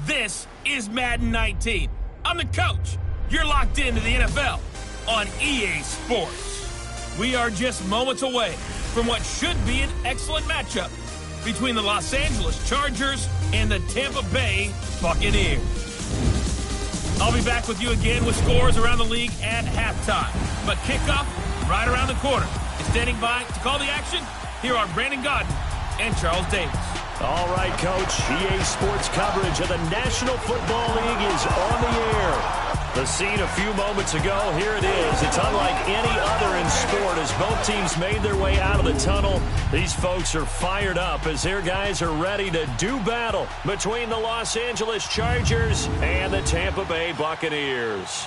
This is Madden 19. I'm the coach. You're locked into the NFL on EA Sports. We are just moments away from what should be an excellent matchup between the Los Angeles Chargers and the Tampa Bay Buccaneers. I'll be back with you again with scores around the league at halftime. But kickoff right around the corner. And standing by to call the action, here are Brandon Godden and Charles Davis. All right, Coach. EA Sports coverage of the National Football League is on the air. The scene a few moments ago, here it is. It's unlike any other in sport as both teams made their way out of the tunnel. These folks are fired up as their guys are ready to do battle between the Los Angeles Chargers and the Tampa Bay Buccaneers.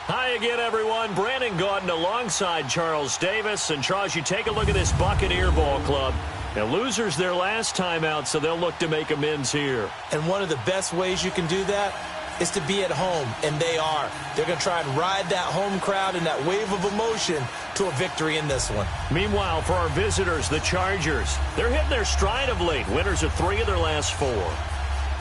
Hi again, everyone. Brandon Gaudin alongside Charles Davis. And Charles, you take a look at this Buccaneer ball club. Now, losers their last time out, so they'll look to make amends here. And one of the best ways you can do that is to be at home, and they are. They're going to try and ride that home crowd and that wave of emotion to a victory in this one. Meanwhile, for our visitors, the Chargers, they're hitting their stride of late. Winners of 3 of their last 4.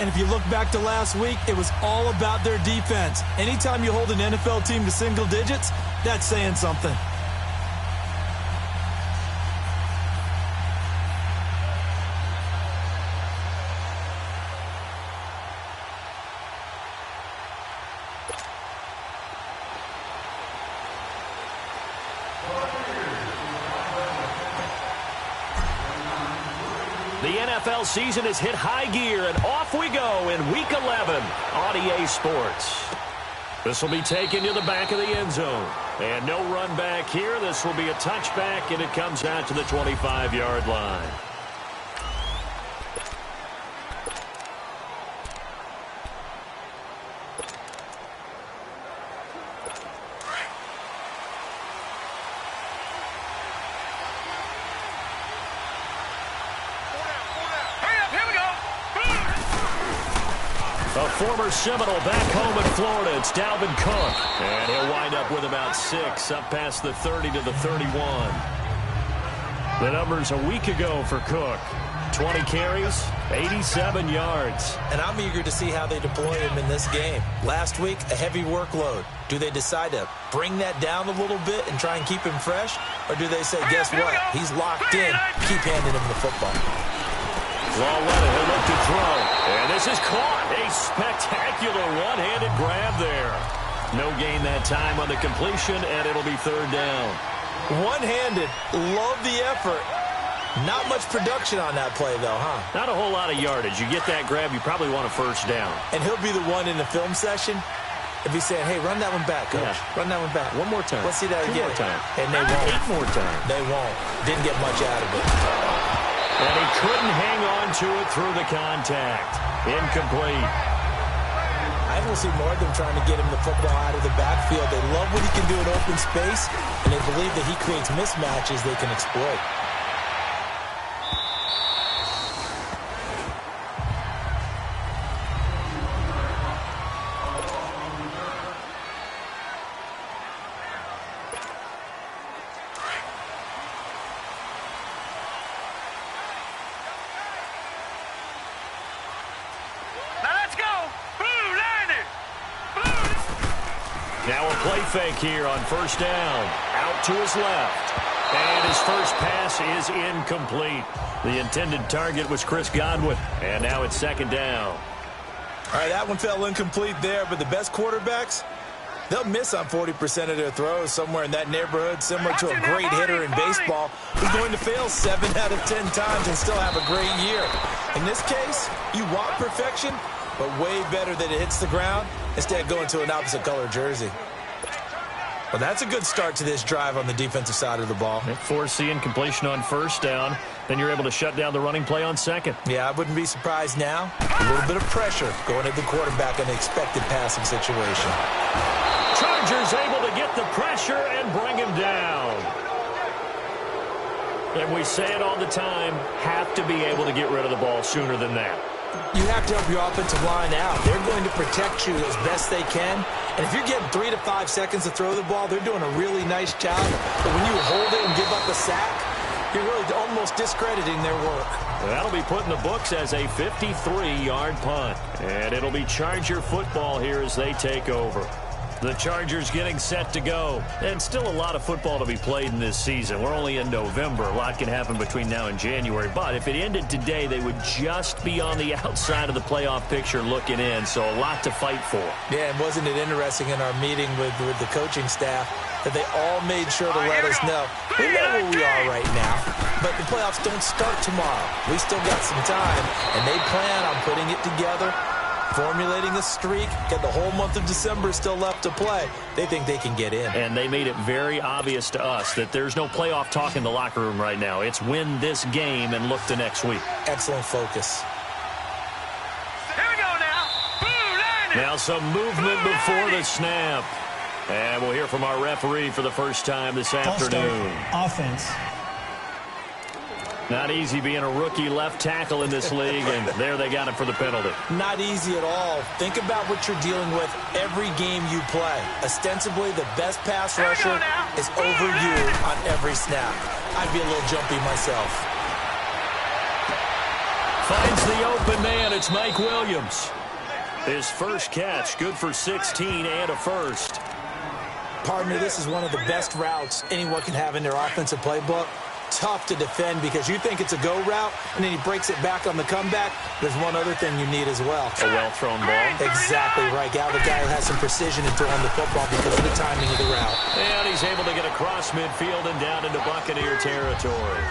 And if you look back to last week, it was all about their defense. Anytime you hold an NFL team to single digits, that's saying something. The NFL season has hit high gear, and off we go in Week 11 on EA Sports. This will be taken to the back of the end zone. And no run back here. This will be a touchback, and it comes out to the 25-yard line. A former Seminole back home in Florida. It's Dalvin Cook. And he'll wind up with about 6 up past the 30 to the 31. The numbers a week ago for Cook. 20 carries, 87 yards. And I'm eager to see how they deploy him in this game. Last week, a heavy workload. Do they decide to bring that down a little bit and try and keep him fresh? Or do they say, guess what? He's locked in. Keep handing him the football. Lawletta, he'll look to throw. And this is caught. A spectacular one-handed grab there. No gain that time on the completion, and it'll be 3rd down. One-handed. Love the effort. Not much production on that play, though, huh? Not a whole lot of yardage. You get that grab, you probably want a 1st down. And he'll be the one in the film session if he's saying, hey, run that one back, coach. Yeah. Run that one back. One more time. Let's see that 2 again. more time. And they won't. 8 more times. They won't. Didn't get much out of it. And he couldn't hang on to it through the contact. Incomplete. I will see more of them trying to get him the football out of the backfield. They love what he can do in open space, and they believe that he creates mismatches they can exploit. Now a play fake here on 1st down. Out to his left. And his first pass is incomplete. The intended target was Chris Godwin. And now it's 2nd down. All right, that one fell incomplete there, but the best quarterbacks, they'll miss on 40% of their throws somewhere in that neighborhood, similar to a great hitter in baseball who's going to fail 7 out of 10 times and still have a great year. In this case, you want perfection, but way better that it hits the ground instead of going to an opposite color jersey. Well, that's a good start to this drive on the defensive side of the ball. Forcing incompletion on 1st down. Then you're able to shut down the running play on 2nd. Yeah, I wouldn't be surprised now. A little bit of pressure going at the quarterback in an expected passing situation. Chargers able to get the pressure and bring him down. And we say it all the time, have to be able to get rid of the ball sooner than that. You have to help your offensive line out. They're going to protect you as best they can. And if you're getting 3 to 5 seconds to throw the ball, they're doing a really nice job. But when you hold it and give up a sack, You're really almost discrediting their work. That'll be put in the books as a 53-yard punt. And it'll be Charger football here as they take over. The Chargers getting set to go. And still a lot of football to be played in this season. We're only in November. A lot can happen between now and January. But if it ended today, they would just be on the outside of the playoff picture looking in. So a lot to fight for. Yeah, and wasn't it interesting in our meeting with the coaching staff that they all made sure to let us know. We know where we are right now, but the playoffs don't start tomorrow. We still got some time, and they plan on putting it together, formulating a streak, get the whole month of December still left to play. They think they can get in. And they made it very obvious to us that there's no playoff talk in the locker room right now. It's win this game and look to next week. Excellent focus. Here we go now. Now some movement before the snap. And we'll hear from our referee for the first time this afternoon. Offense. Not easy being a rookie left tackle in this league, and there they got him for the penalty. Not easy at all. Think about what you're dealing with every game you play. Ostensibly, the best pass rusher is over you on every snap. I'd be a little jumpy myself. Finds the open man. It's Mike Williams. His first catch, good for 16 and a first. Partner, this is one of the best routes anyone can have in their offensive playbook. Tough to defend because you think it's a go route, and then he breaks it back on the comeback. There's one other thing you need as well. A well-thrown ball. Exactly right. Gal, the guy who has some precision in throwing the football because of the timing of the route. And he's able to get across midfield and down into Buccaneer territory.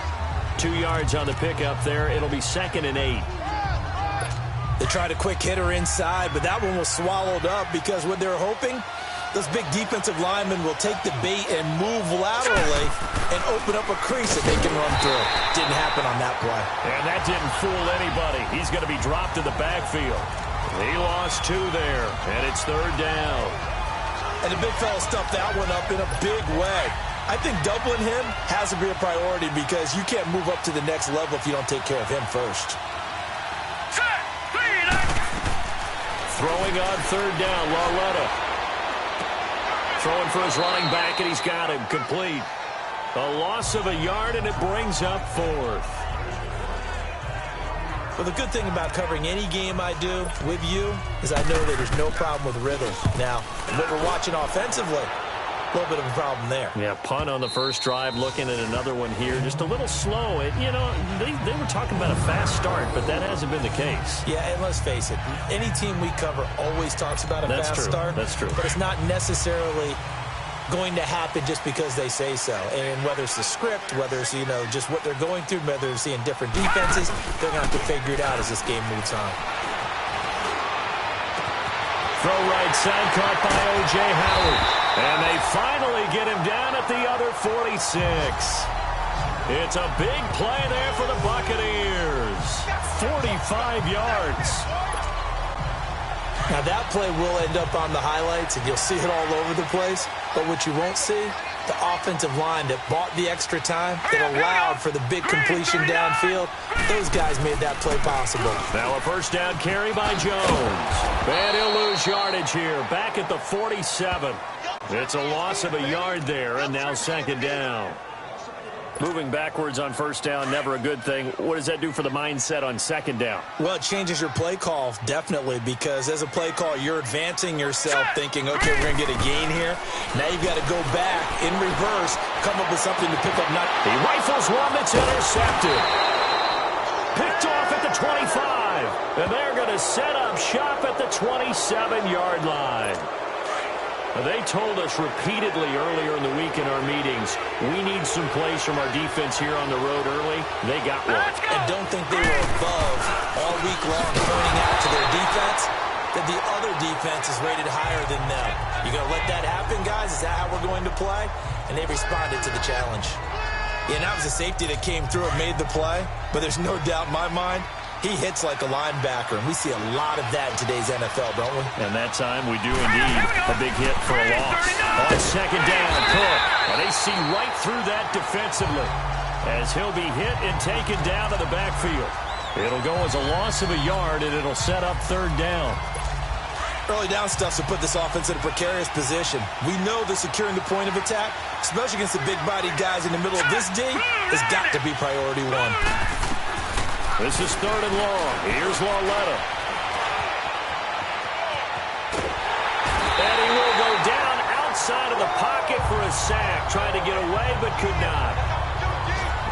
2 yards on the pickup there. It'll be 2nd and 8. They tried a quick hitter inside, but that one was swallowed up because what they're hoping, those big defensive linemen will take the bait and move laterally and open up a crease that they can run through. Didn't happen on that play. And that didn't fool anybody. He's going to be dropped in the backfield. He lost 2 there, and it's 3rd down. And the big fella stuffed that one up in a big way. I think doubling him has to be a priority because you can't move up to the next level if you don't take care of him first. Throwing on 3rd down, Lauletta. Throwing for his running back, and he's got him complete. A loss of a yard, and it brings up 4th. Well, the good thing about covering any game I do with you is I know that there's no problem with rhythm. Now, what we're watching offensively, a little bit of a problem there. Yeah, punt on the first drive, looking at another one here. Just a little slow. They were talking about a fast start, but that hasn't been the case. Yeah, and let's face it, any team we cover always talks about a fast start. That's true. But it's not necessarily going to happen just because they say so. And whether it's the script, whether it's, just what they're going through, whether they're seeing different defenses, they're going to have to figure it out as this game moves on. Throw right side, caught by O.J. Howard. And they finally get him down at the other 46. It's a big play there for the Buccaneers. 45 yards. Now that play will end up on the highlights, and you'll see it all over the place. But what you won't see, the offensive line that bought the extra time, that allowed for the big completion downfield, those guys made that play possible. Now a first down carry by Jones. And he'll lose yardage here, back at the 47. It's a loss of a yard there, and now 2nd down. Moving backwards on first down, never a good thing. What does that do for the mindset on 2nd down? Well, it changes your play call, definitely, because as a play call, you're advancing yourself thinking, okay, we're going to get a gain here. Now you've got to go back in reverse, come up with something to pick up. He rifles one that's intercepted. Picked off at the 25. And they're going to set up shop at the 27-yard line. They told us repeatedly earlier in the week in our meetings, we need some plays from our defense here on the road early. They got one. And don't think they were above all week long pointing out to their defense that the other defense is rated higher than them. You going to let that happen, guys? Is that how we're going to play? And they responded to the challenge. Yeah, and that was a safety that came through and made the play, but there's no doubt in my mind he hits like a linebacker, and we see a lot of that in today's NFL, don't we? And that time we do indeed. A big hit for a loss. On 2nd down, Cook. And they see right through that defensively as he'll be hit and taken down to the backfield. It'll go as a loss of a yard, and it'll set up 3rd down. Early down stuff to put this offense in a precarious position. We know that securing the point of attack, especially against the big-bodied guys in the middle of this D, has got to be priority one. This is 3rd and long. Here's Lauletta. And he will go down outside of the pocket for a sack. Trying to get away, but could not.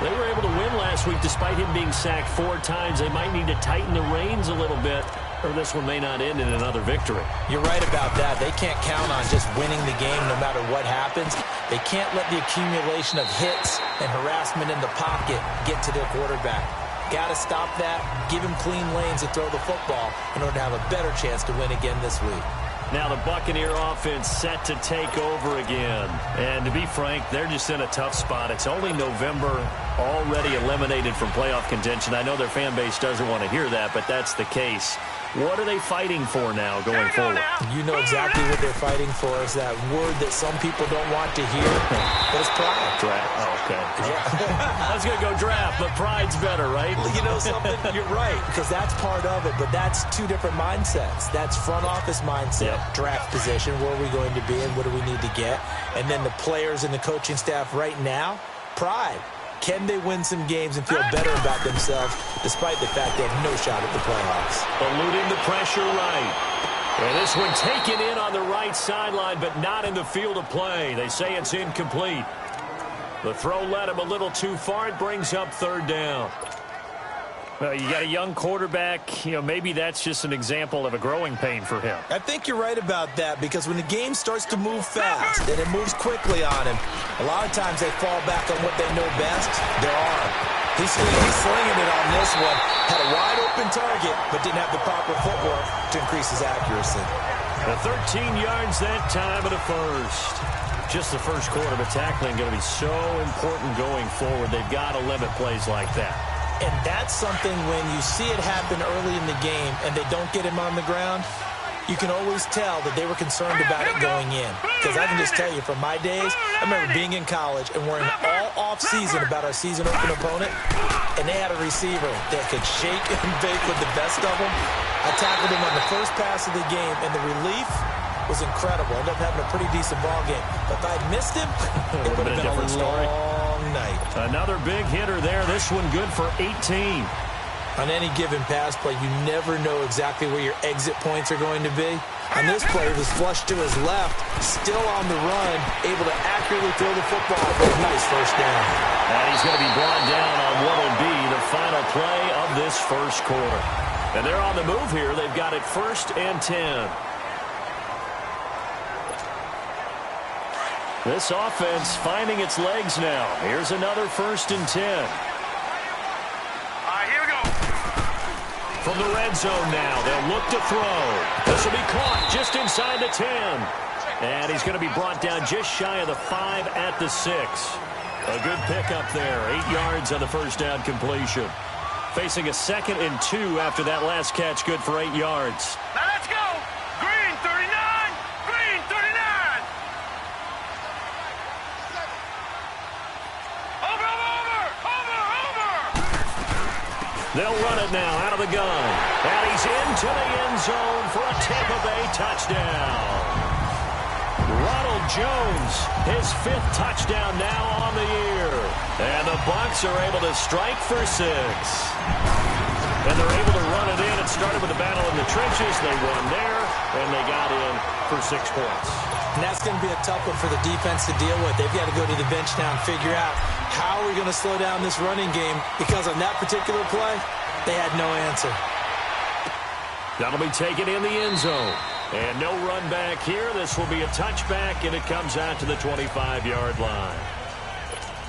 They were able to win last week despite him being sacked 4 times. They might need to tighten the reins a little bit, or this one may not end in another victory. You're right about that. They can't count on just winning the game no matter what happens. They can't let the accumulation of hits and harassment in the pocket get to their quarterback. Got to stop that, give him clean lanes to throw the football in order to have a better chance to win again this week. Now the Buccaneer offense set to take over again. And to be frank, they're just in a tough spot. It's only November, already eliminated from playoff contention. I know their fan base doesn't want to hear that, but that's the case. What are they fighting for now going forward? You know exactly what they're fighting for. Is that word that some people don't want to hear, but it's pride. Draft. Oh, okay. Yeah. I was going to go draft, but pride's better, right? You know something? You're right, because that's part of it, but that's 2 different mindsets. That's front office mindset, draft position, where are we going to be and what do we need to get? And then the players and the coaching staff right now, pride. Can they win some games and feel better about themselves despite the fact they have no shot at the playoffs? Eluding the pressure right. And this one taken in on the right sideline, but not in the field of play. They say it's incomplete. The throw led him a little too far. It brings up 3rd down. Well, you got a young quarterback. You know, maybe that's just an example of a growing pain for him. I think you're right about that, because when the game starts to move fast and it moves quickly on him, a lot of times they fall back on what they know best, their arm. He's slinging it on this one. Had a wide open target, but didn't have the proper footwork to increase his accuracy. The 13 yards that time of the first. Just the first quarter, but tackling going to be so important going forward. They've got to limit plays like that. And that's something when you see it happen early in the game and they don't get him on the ground, you can always tell that they were concerned about it going in. Because I can just tell you from my days, I remember being in college and worrying all off-season about our season-open opponent, and they had a receiver that could shake and bake with the best of them. I tackled him on the first pass of the game, and the relief was incredible. Ended up having a pretty decent ball game. But if I'd missed him, it would have been a long night. Another big hitter there. This one good for 18. On any given pass play, you never know exactly where your exit points are going to be. On this play, it was flushed to his left, still on the run, able to accurately throw the football for a nice first down. And he's going to be brought down on what will be the final play of this first quarter. And they're on the move here. They've got it 1st and 10. This offense finding its legs now. Here's another 1st and 10. Here we go. From the red zone now, they'll look to throw. This will be caught just inside the 10. And he's going to be brought down just shy of the 5 at the 6. A good pickup there. 8 yards on the first down completion. Facing a 2nd and 2 after that last catch, good for 8 yards. Now let's go. Green 39. Green 39. Over. They'll run it now out of the gun. And he's into the end zone for a Tampa Bay touchdown. Ronald Jones, his 5th touchdown now on the year. And the Bucs are able to strike for 6. And they're able to run it in. It started with a battle in the trenches. They won there, and they got in for 6 points. And that's going to be a tough one for the defense to deal with. They've got to go to the bench now and figure out how are we going to slow down this running game, because on that particular play, they had no answer. That'll be taken in the end zone. And no run back here. This will be a touchback, and it comes out to the 25-yard line.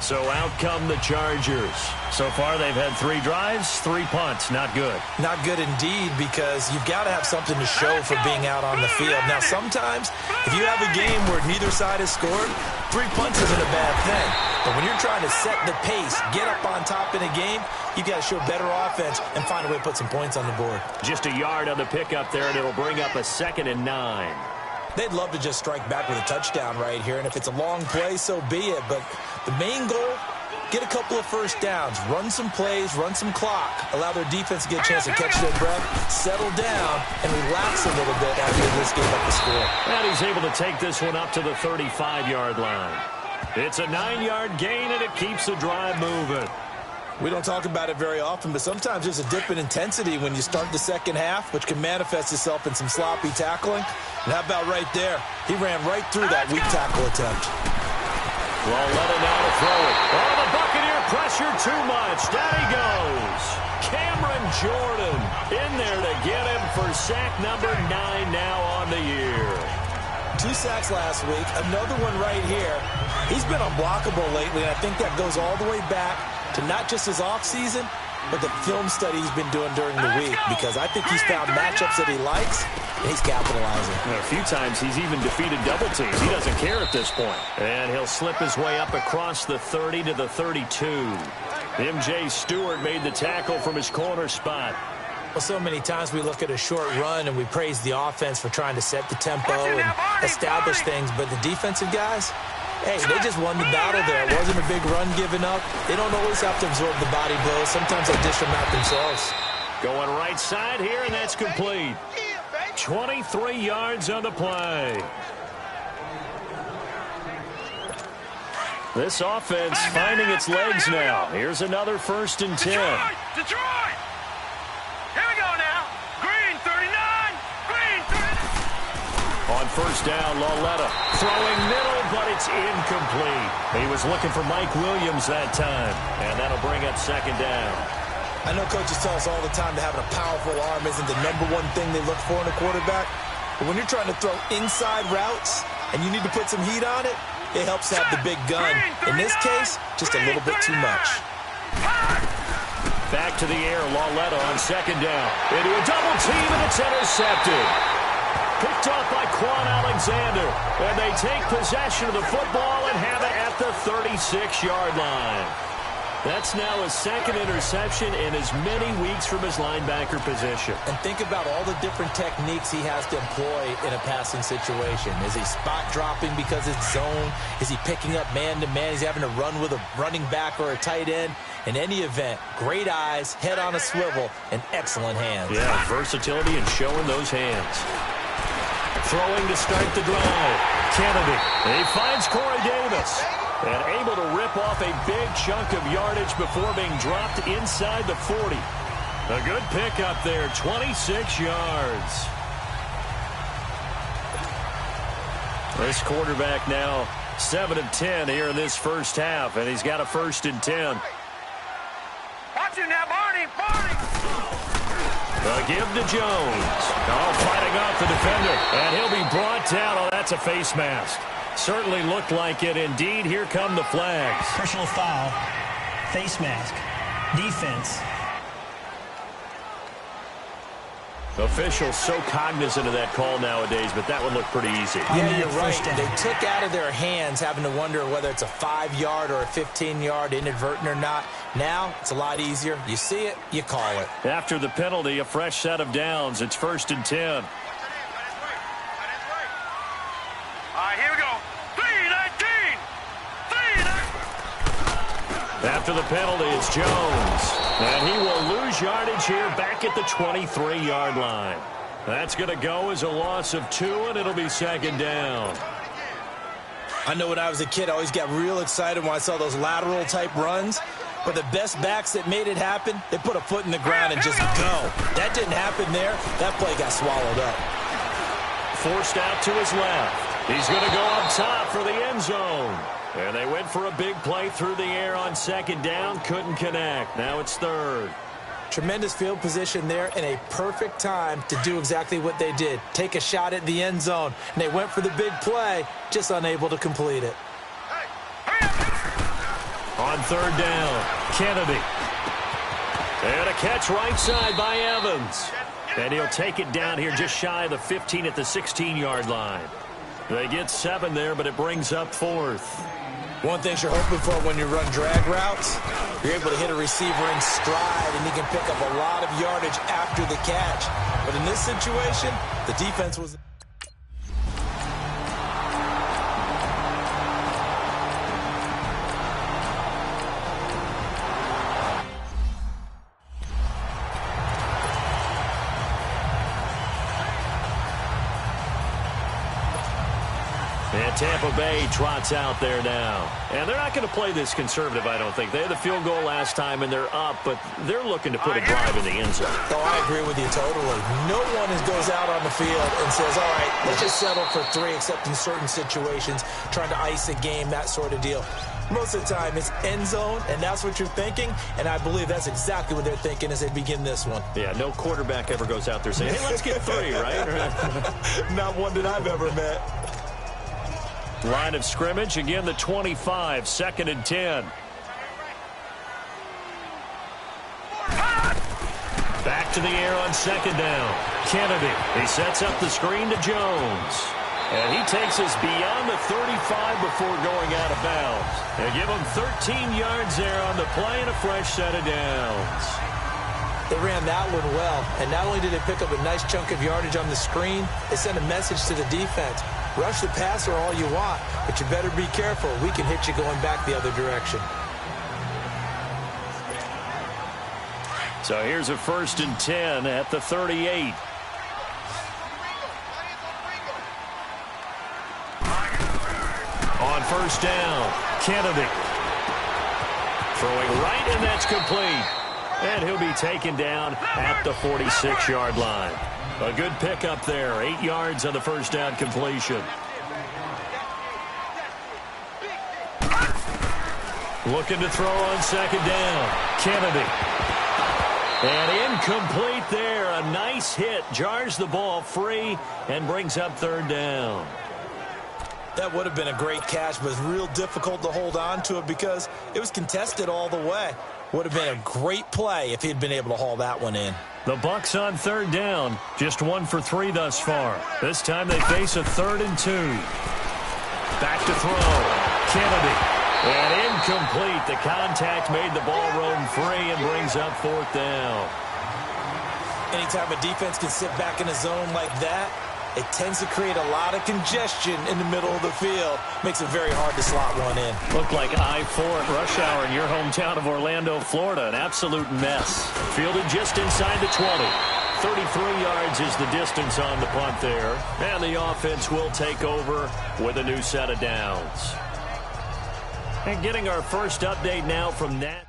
So out come the Chargers. So far, they've had 3 drives, 3 punts. Not good. Not good indeed, because you've got to have something to show for being out on the field. Now, sometimes, if you have a game where neither side has scored, 3 punts isn't a bad thing. But when you're trying to set the pace, get up on top in a game, you've got to show better offense and find a way to put some points on the board. Just a yard on the pickup there, and it'll bring up a 2nd and 9. They'd love to just strike back with a touchdown right here, and if it's a long play, so be it. But the main goal, get a couple of first downs, run some plays, run some clock, allow their defense to get a chance to catch their breath, settle down, and relax a little bit after this game up the score. And he's able to take this one up to the 35-yard line. It's a 9-yard gain, and it keeps the drive moving. We don't talk about it very often, but sometimes there's a dip in intensity when you start the second half, which can manifest itself in some sloppy tackling. And how about right there? He ran right through that weak tackle attempt. Well, let him now to throw it. Oh, the Buccaneer pressure too much. Down he goes. Cameron Jordan in there to get him for sack number 9 now on the year. 2 sacks last week, another one right here. He's been unblockable lately, and I think that goes all the way back to not just his offseason, but the film study he's been doing during the week, because I think he's found matchups that he likes, and he's capitalizing. And a few times he's even defeated double teams. He doesn't care at this point. And he'll slip his way up across the 30 to the 32. M.J. Stewart made the tackle from his corner spot. Well, so many times we look at a short run and we praise the offense for trying to set the tempo and establish things, but the defensive guys, hey, they just won the battle there. It wasn't a big run given up. They don't always have to absorb the body blows. Sometimes they dish them out themselves. Going right side here, and that's complete. 23 yards on the play. This offense finding its legs now. Here's another 1st and 10. Detroit! Here we go now. Green 39. Green 39. On 1st down, Lauletta throwing middle, but it's incomplete. He was looking for Mike Williams that time, and that'll bring up 2nd down. I know coaches tell us all the time that having a powerful arm isn't the #1 thing they look for in a quarterback. But when you're trying to throw inside routes and you need to put some heat on it, it helps to have the big gun. In this case, just a little bit too much. Back to the air, Lauletta on 2nd down. Into a double team, and it's intercepted. Picked off by Quan Alexander. And they take possession of the football and have it at the 36-yard line. That's now his 2nd interception in as many weeks from his linebacker position. And think about all the different techniques he has to employ in a passing situation. Is he spot dropping because it's zone? Is he picking up man-to-man? He's having to run with a running back or a tight end. In any event, great eyes, head on a swivel, and excellent hands. Yeah, versatility and showing those hands. Throwing to start the drive. Kennedy. He finds Corey Davis. And able to rip off a big chunk of yardage before being dropped inside the 40. A good pickup there, 26 yards. This quarterback now 7 of 10 here in this first half, and he's got a 1st and 10. Watch it now, Barney. Barney. A give to Jones. Oh, fighting off the defender, and he'll be brought down. Oh, that's a face mask. Certainly looked like it. Indeed, here come the flags. Personal foul, face mask, defense. Officials so cognizant of that call nowadays, but that one looked pretty easy. Yeah, you're right. They took out of their hands having to wonder whether it's a 5-yard or a 15-yard, inadvertent or not. Now, it's a lot easier. You see it, you call it. After the penalty, a fresh set of downs. It's 1st and 10. All right, here we go. 3-19. 3-19. After the penalty, it's Jones. And he will lose yardage here back at the 23-yard line. That's going to go as a loss of 2, and it'll be 2nd down. I know when I was a kid, I always got real excited when I saw those lateral-type runs. But the best backs that made it happen, they put a foot in the ground and just go. That didn't happen there. That play got swallowed up. Forced out to his left. He's going to go up top for the end zone. And they went for a big play through the air on 2nd down. Couldn't connect. Now it's 3rd. Tremendous field position there and a perfect time to do exactly what they did. Take a shot at the end zone. And they went for the big play, just unable to complete it. On 3rd down, Kennedy. And a catch right side by Evans. And he'll take it down here just shy of the 15 at the 16-yard line. They get 7 there, but it brings up 4th. One thing you're hoping for when you run drag routes, you're able to hit a receiver in stride, and he can pick up a lot of yardage after the catch. But in this situation, the defense was... And Tampa Bay trots out there now. And they're not going to play this conservative, I don't think. They had the field goal last time, and they're up, but they're looking to put a drive in the end zone. Oh, I agree with you totally. No one goes out on the field and says, all right, let's just settle for 3, except in certain situations, trying to ice a game, that sort of deal. Most of the time, it's end zone, and that's what you're thinking, and I believe that's exactly what they're thinking as they begin this one. Yeah, no quarterback ever goes out there saying, hey, let's get 3, right? Not one that I've ever met. Line of scrimmage, again, the 25, 2nd and 10. Back to the air on 2nd down. Kennedy, he sets up the screen to Jones. And he takes us beyond the 35 before going out of bounds. They give him 13 yards there on the play and a fresh set of downs. They ran that one well, and not only did they pick up a nice chunk of yardage on the screen, they sent a message to the defense. Rush the passer all you want, but you better be careful. We can hit you going back the other direction. So here's a 1st and 10 at the 38. On 1st down, Kennedy. Throwing right, and that's complete. And he'll be taken down at the 46-yard line. A good pickup there, 8 yards on the 1st down completion. Looking to throw on 2nd down, Kennedy. And incomplete there. A nice hit. Jars the ball free and brings up 3rd down. That would have been a great catch, but it's real difficult to hold on to it because it was contested all the way. Would have been a great play if he'd been able to haul that one in. The Bucs on 3rd down. Just 1 for 3 thus far. This time they face a 3rd and 2. Back to throw. Kennedy. And incomplete. The contact made the ball roam free and brings up 4th down. Anytime a defense can sit back in a zone like that, it tends to create a lot of congestion in the middle of the field. Makes it very hard to slot one in. Looked like I-4 at rush hour in your hometown of Orlando, Florida. An absolute mess. Fielded just inside the 20. 33 yards is the distance on the punt there. And the offense will take over with a new set of downs. And getting our first update now from Nat.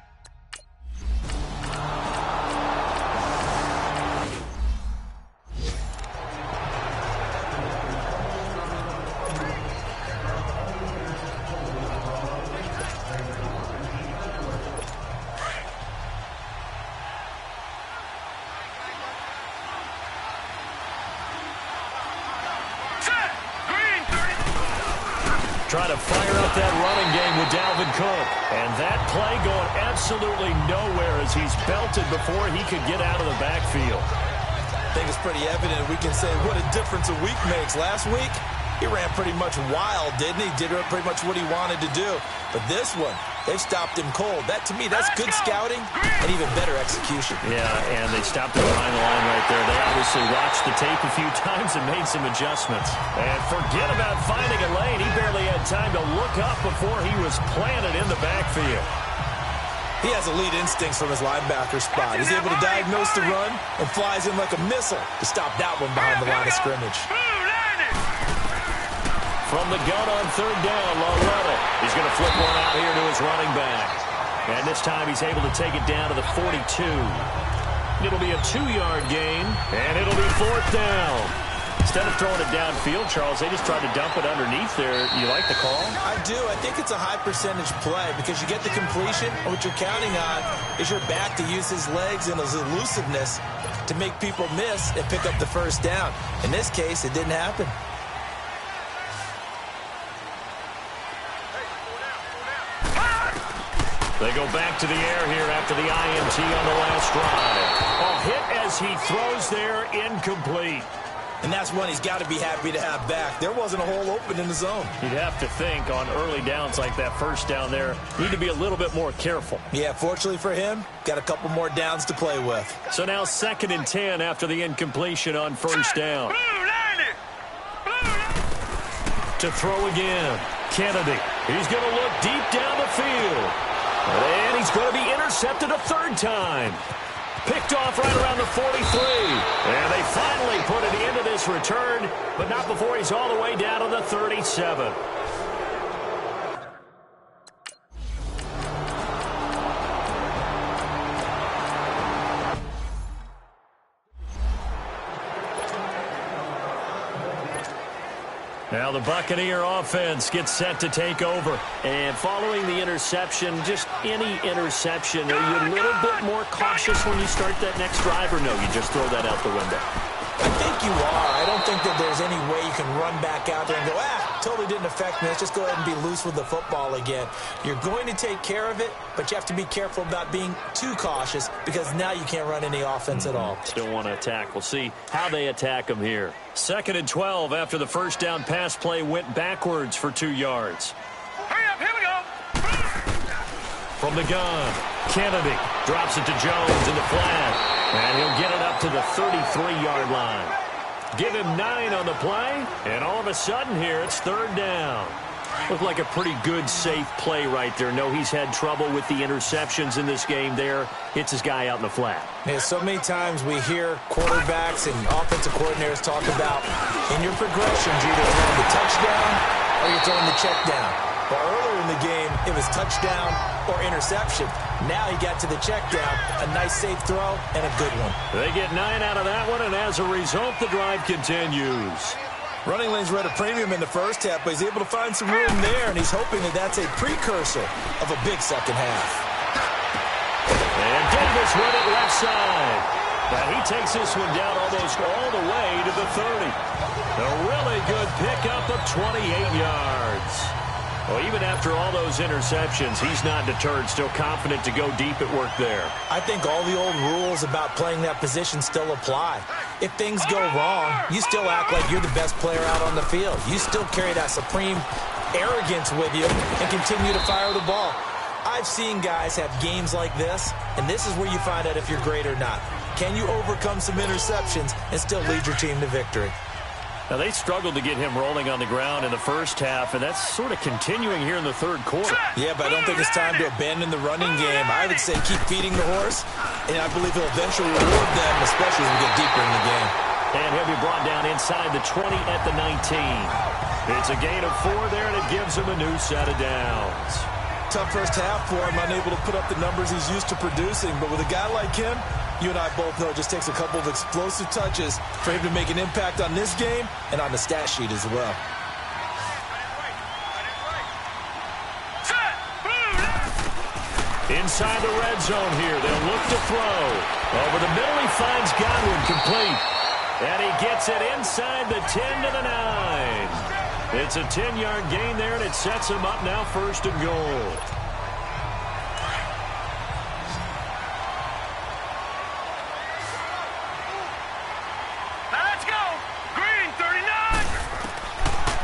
Trying to fire up that running game with Dalvin Cook. And that play going absolutely nowhere as he's belted before he could get out of the backfield. I think it's pretty evident we can say what a difference a week makes. Last week, he ran pretty much wild, didn't he? Did pretty much what he wanted to do. But this one, they've stopped him cold. That, to me, that's good scouting and even better execution. Yeah, and they stopped him behind the line right there. They obviously watched the tape a few times and made some adjustments. And forget about finding a lane. He barely had time to look up before he was planted in the backfield. He has elite instincts from his linebacker spot. He's able to diagnose the run and flies in like a missile to stop that one behind the line of scrimmage. From the gun on 3rd down, Loretta. He's going to flip one out here to his running back. And this time he's able to take it down to the 42. It'll be a 2-yard gain, and it'll be 4th down. Instead of throwing it downfield, Charles, they just tried to dump it underneath there. You like the call? I do. I think it's a high-percentage play because you get the completion, and what you're counting on is your back to use his legs and his elusiveness to make people miss and pick up the 1st down. In this case, it didn't happen. They go back to the air here after the INT on the last drive. A hit as he throws there, incomplete. And that's one he's got to be happy to have back. There wasn't a hole open in the zone. You'd have to think on early downs like that 1st down there, need to be a little bit more careful. Yeah, fortunately for him, got a couple more downs to play with. So now 2nd and 10 after the incompletion on 1st down. To throw again, Kennedy. He's going to look deep down the field. And he's going to be intercepted a 3rd time. Picked off right around the 43. And they finally put an end to this pass returned, but not before he's all the way down to the 37. Now the Buccaneer offense gets set to take over. And following the interception, just any interception, are you a little bit more cautious when you start that next drive, or no, you just throw that out the window? I think you are. I don't think that there's any way you can run back out there and go, totally didn't affect me. Let's just go ahead and be loose with the football again. You're going to take care of it, but you have to be careful about being too cautious because now you can't run any offense at all. Still want to attack. We'll see how they attack them here. 2nd and 12 after the first down pass play went backwards for 2 yards. Hurry up, here we go. From the gun, Kennedy drops it to Jones in the flat, and he'll get it up to the 33-yard line. Give him 9 on the play, and all of a sudden here it's 3rd down. Looked like a pretty good, safe play right there. No, he's had trouble with the interceptions in this game there. Hits his guy out in the flat. Yeah, so many times we hear quarterbacks and offensive coordinators talk about in your progressions, you're either throwing the touchdown or you're throwing the check down. But earlier in the game, it was touchdown or interception. Now he got to the check down, a nice safe throw, and a good one. They get 9 out of that one, and as a result, the drive continues. Running lanes were at a premium in the first half, but he's able to find some room there, and he's hoping that that's a precursor of a big second half. And Davis with it left side. But he takes this one down almost all the way to the 30. A really good pickup of 28 yards. Well, even after all those interceptions, he's not deterred, still confident to go deep at work there. I think all the old rules about playing that position still apply. If things go wrong, you still act like you're the best player out on the field. You still carry that supreme arrogance with you and continue to fire the ball. I've seen guys have games like this, and this is where you find out if you're great or not. Can you overcome some interceptions and still lead your team to victory? Now, they struggled to get him rolling on the ground in the first half, and that's sort of continuing here in the 3rd quarter. Yeah, but I don't think it's time to abandon the running game. I would say keep feeding the horse, and I believe he'll eventually reward them, especially as we get deeper in the game. And he'll be brought down inside the 20 at the 19. It's a gain of 4 there, and it gives him a new set of downs. Tough first half for him, unable to put up the numbers he's used to producing, but with a guy like him, you and I both know it just takes a couple of explosive touches for him to make an impact on this game and on the stat sheet as well. Inside the red zone here, they'll look to throw. Over the middle, he finds Godwin complete. And he gets it inside the 10 to the 9. It's a 10-yard gain there, and it sets him up now 1st and goal.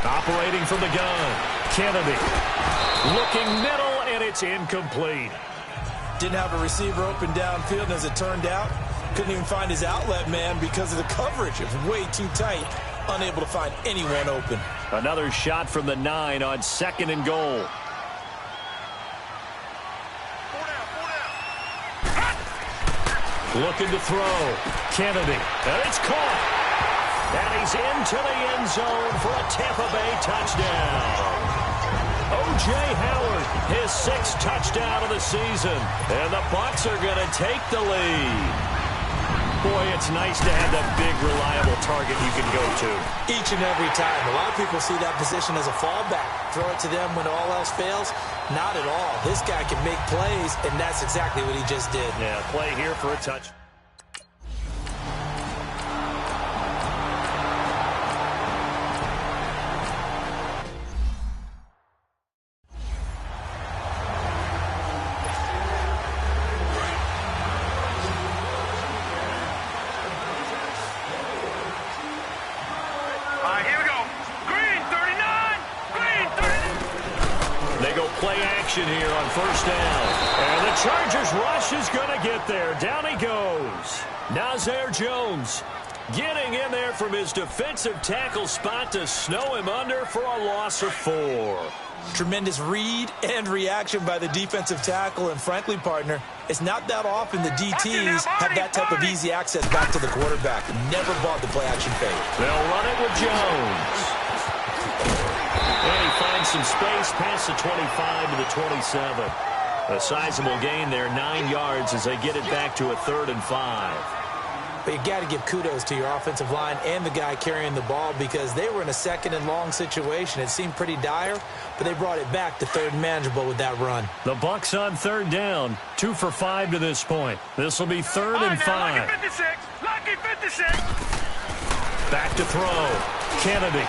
Operating from the gun, Kennedy. Looking middle, and it's incomplete. Didn't have a receiver open downfield, and as it turned out, couldn't even find his outlet man because of the coverage. It was way too tight, unable to find anyone open. Another shot from the 9 on 2nd and goal. Looking to throw, Kennedy, and it's caught. And he's into the end zone for a Tampa Bay touchdown. O.J. Howard, his 6th touchdown of the season. And the Bucs are going to take the lead. Boy, it's nice to have that big, reliable target you can go to. Each and every time. A lot of people see that position as a fallback. Throw it to them when all else fails. Not at all. This guy can make plays, and that's exactly what he just did. Yeah, play here for a touch. Here on 1st down. And the Chargers rush is going to get there. Down he goes. Nazir Jones. Getting in there from his defensive tackle spot to snow him under for a loss of 4. Tremendous read and reaction by the defensive tackle, and frankly, partner, it's not that often the DTs have that type of easy access back to the quarterback. Never bought the play-action fade. They'll run it with Jones. And he finds some space past the 25 to the 27. A sizable gain there, 9 yards as they get it back to a 3rd and 5. But you got to give kudos to your offensive line and the guy carrying the ball, because they were in a 2nd and long situation. It seemed pretty dire, but they brought it back to 3rd and manageable with that run. The Bucs on 3rd down, 2 for 5 to this point. This will be 3rd and 5. Lucky 56. Lucky 56. Back to throw. Kennedy.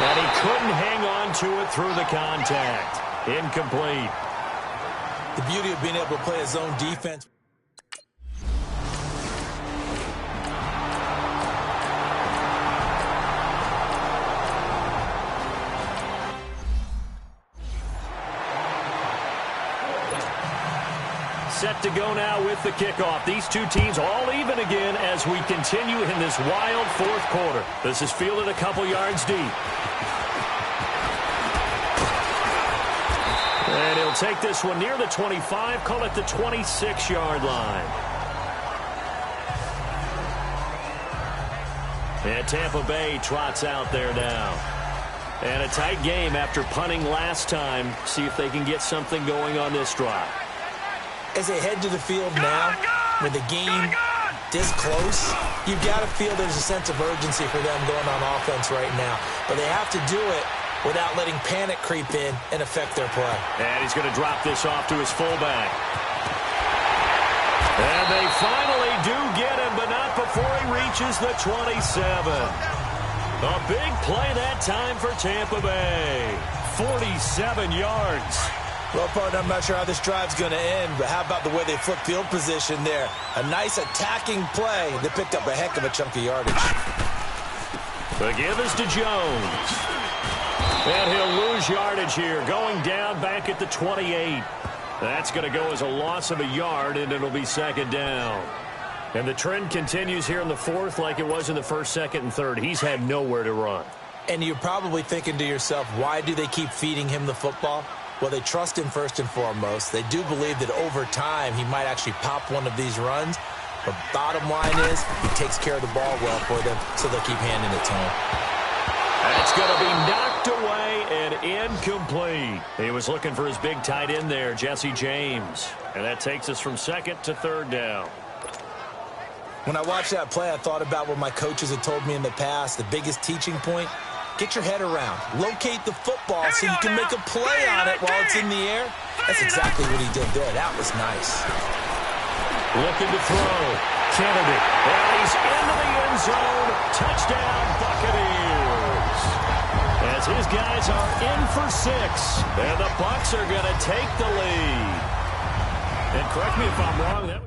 And he couldn't hang on to it through the contact. Incomplete. The beauty of being able to play a zone defense. Set to go now with the kickoff. These two teams all even again as we continue in this wild 4th quarter. This is fielded a couple yards deep. And he'll take this one near the 25, call it the 26-yard line. And Tampa Bay trots out there now. And a tight game after punting last time. See if they can get something going on this drive. As they head to the field now, with the game this close, you've got to feel there's a sense of urgency for them going on offense right now. But they have to do it without letting panic creep in and affect their play. And he's going to drop this off to his fullback. And they finally do get him, but not before he reaches the 27. A big play that time for Tampa Bay. 47 yards. Well, partner, I'm not sure how this drive's going to end, but how about the way they flip field position there? A nice attacking play that picked up a heck of a chunk of yardage. The give is to Jones. And he'll lose yardage here, going down back at the 28. That's going to go as a loss of a yard, and it'll be 2nd down. And the trend continues here in the 4th like it was in the 1st, 2nd, and 3rd. He's had nowhere to run. And you're probably thinking to yourself, why do they keep feeding him the football? Well, they trust him first and foremost. They do believe that over time he might actually pop one of these runs. But bottom line is he takes care of the ball well for them, so they'll keep handing it to him. That's going to be knocked away and incomplete. He was looking for his big tight end there, Jesse James. And that takes us from 2nd to 3rd down. When I watched that play, I thought about what my coaches had told me in the past. The biggest teaching point, get your head around. Locate the football so you can make a play on it while it's in the air. That's exactly what he did there. That was nice. Looking to throw. Kennedy. And he's into the end zone. Touchdown, Buccaneers. As his guys are in for 6. And the Bucs are going to take the lead. And correct me if I'm wrong. That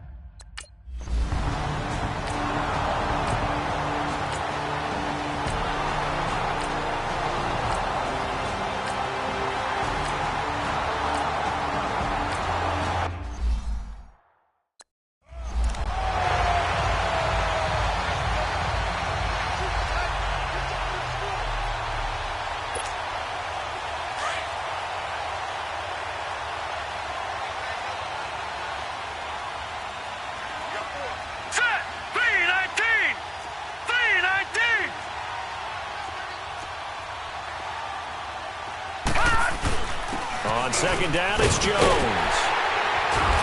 on 2nd down, it's Jones.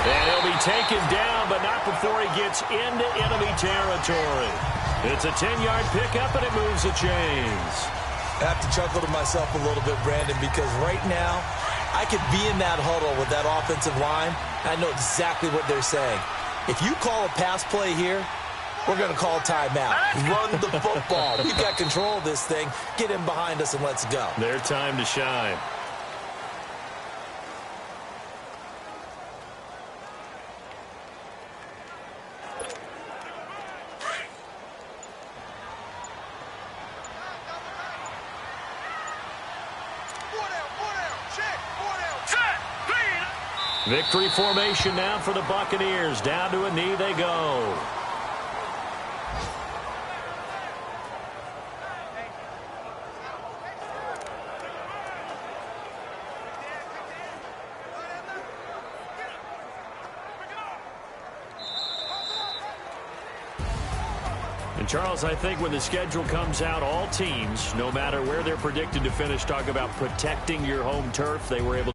And he'll be taken down, but not before he gets into enemy territory. It's a 10-yard pickup, and it moves the chains. I have to chuckle to myself a little bit, Brandon, because right now I could be in that huddle with that offensive line, and I know exactly what they're saying. If you call a pass play here, we're going to call timeout. Run the football. We've got control of this thing. Get him behind us and let's go. Their time to shine. Victory formation now for the Buccaneers. Down to a knee they go. Charles, I think when the schedule comes out, all teams, no matter where they're predicted to finish, talk about protecting your home turf. They were able